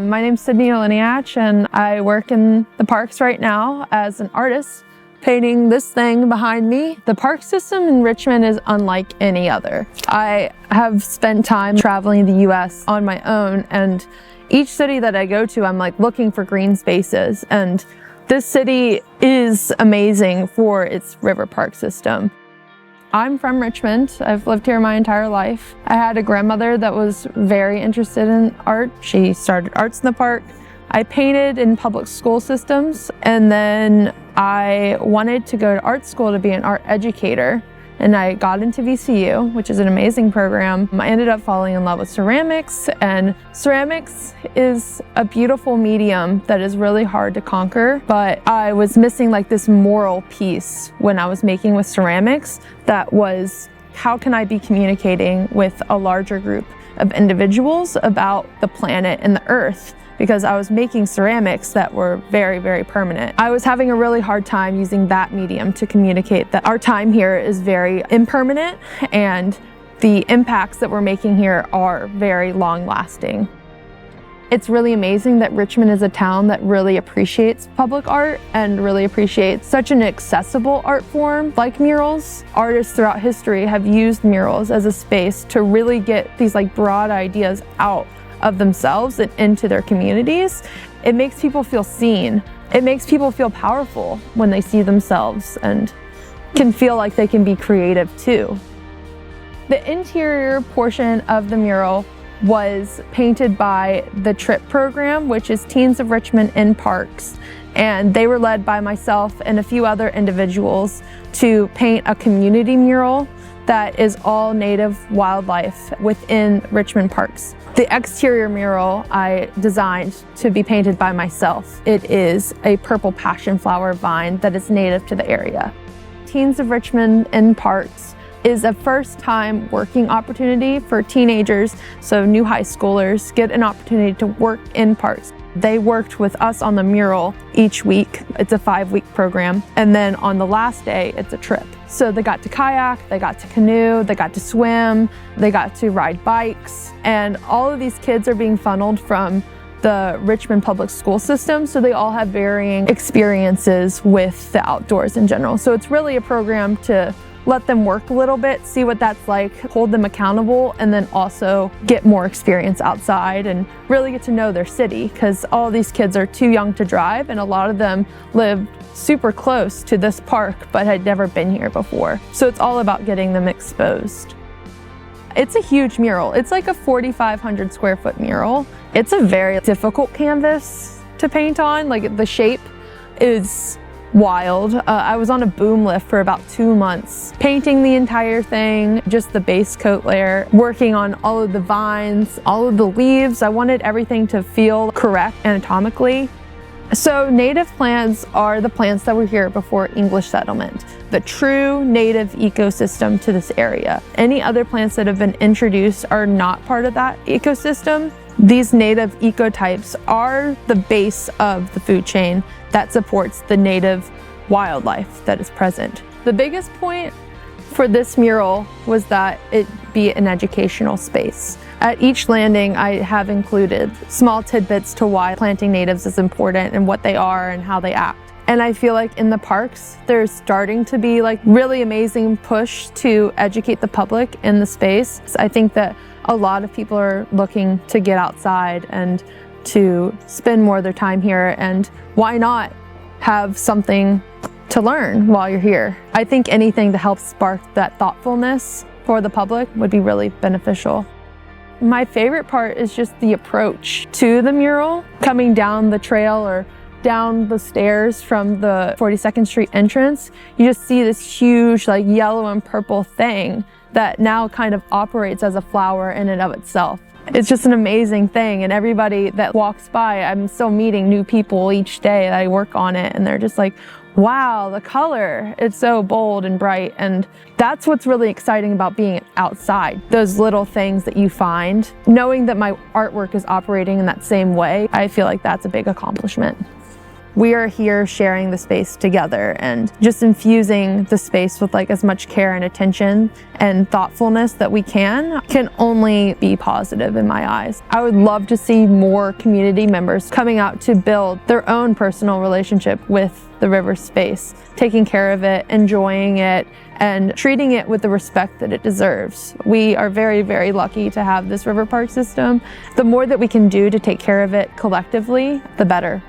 My name's Cidney Oleniacz, and I work in the parks right now as an artist, painting this thing behind me. The park system in Richmond is unlike any other. I have spent time traveling the US on my own, and each city that I go to, I'm like looking for green spaces, and this city is amazing for its river park system. I'm from Richmond. I've lived here my entire life. I had a grandmother that was very interested in art. She started arts in the park. I painted in public school systems, and then I wanted to go to art school to be an art educator. And I got into VCU, which is an amazing program. I ended up falling in love with ceramics, and ceramics is a beautiful medium that is really hard to conquer, but I was missing like this moral piece when I was making with ceramics that was, how can I be communicating with a larger group of individuals about the planet and the earth? Because I was making ceramics that were very, very permanent. I was having a really hard time using that medium to communicate that our time here is very impermanent and the impacts that we're making here are very long lasting. It's really amazing that Richmond is a town that really appreciates public art and really appreciates such an accessible art form like murals. Artists throughout history have used murals as a space to really get these like broad ideas out of themselves and into their communities. It makes people feel seen. It makes people feel powerful when they see themselves and can feel like they can be creative too. The interior portion of the mural was painted by the TRIP program, which is Teens of Richmond in Parks. And they were led by myself and a few other individuals to paint a community mural that is all native wildlife within Richmond parks. The exterior mural I designed to be painted by myself. It is a purple passion flower vine that is native to the area. Teens of Richmond in Parks is a first-time working opportunity for teenagers, so new high schoolers get an opportunity to work in parks. They worked with us on the mural each week. It's a 5-week program. And then on the last day, it's a trip. So they got to kayak, they got to canoe, they got to swim, they got to ride bikes. And all of these kids are being funneled from the Richmond public school system. So they all have varying experiences with the outdoors in general. So it's really a program to let them work a little bit, see what that's like, hold them accountable, and then also get more experience outside and really get to know their city, because all these kids are too young to drive and a lot of them live super close to this park but had never been here before. So it's all about getting them exposed. It's a huge mural. It's like a 4,500 square foot mural. It's a very difficult canvas to paint on. Like the shape is wild. I was on a boom lift for about 2 months, painting the entire thing, just the base coat layer, working on all of the vines, all of the leaves. I wanted everything to feel correct anatomically. So native plants are the plants that were here before English settlement, the true native ecosystem to this area. Any other plants that have been introduced are not part of that ecosystem. These native ecotypes are the base of the food chain that supports the native wildlife that is present. The biggest point for this mural was that it be an educational space. At each landing, I have included small tidbits to why planting natives is important and what they are and how they act. And I feel like in the parks, there's starting to be like really amazing push to educate the public in the space. So I think that a lot of people are looking to get outside and to spend more of their time here, and why not have something to learn while you're here? I think anything to help spark that thoughtfulness for the public would be really beneficial. My favorite part is just the approach to the mural. Coming down the trail or down the stairs from the 42nd Street entrance, you just see this huge like yellow and purple thing that now kind of operates as a flower in and of itself. It's just an amazing thing, and everybody that walks by, I'm still meeting new people each day that I work on it, and they're just like, wow, the color, it's so bold and bright. And that's what's really exciting about being outside, those little things that you find. Knowing that my artwork is operating in that same way, I feel like that's a big accomplishment. we are here sharing the space together, and just infusing the space with like as much care and attention and thoughtfulness that we can only be positive in my eyes. I would love to see more community members coming out to build their own personal relationship with the river space, taking care of it, enjoying it, and treating it with the respect that it deserves. We are very, very lucky to have this river park system. The more that we can do to take care of it collectively, the better.